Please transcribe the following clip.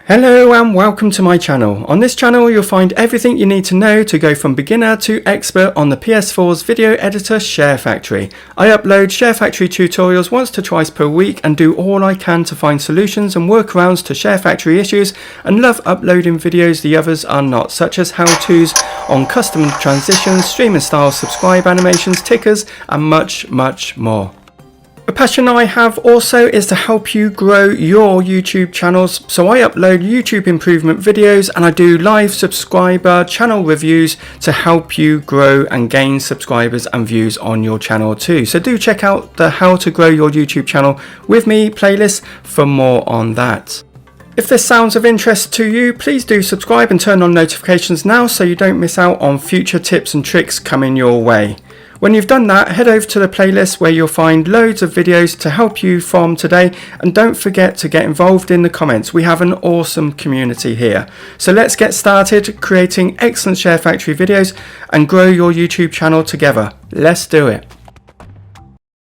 Hello and welcome to my channel. On this channel you'll find everything you need to know to go from beginner to expert on the PS4's video editor Share Factory. I upload Share Factory tutorials once to twice per week and do all I can to find solutions and workarounds to Share Factory issues, and love uploading videos the others are not, such as how-tos on custom transitions, streaming style, subscribe animations, tickers and much more. A passion I have also is to help you grow your YouTube channels, so I upload YouTube improvement videos and I do live subscriber channel reviews to help you grow and gain subscribers and views on your channel too. So do check out the How to Grow Your YouTube Channel with Me playlist for more on that. If this sounds of interest to you, please do subscribe and turn on notifications now so you don't miss out on future tips and tricks coming your way. When you've done that, head over to the playlist where you'll find loads of videos to help you from today, and don't forget to get involved in the comments. We have an awesome community here. So let's get started creating excellent Share Factory videos and grow your YouTube channel together. Let's do it.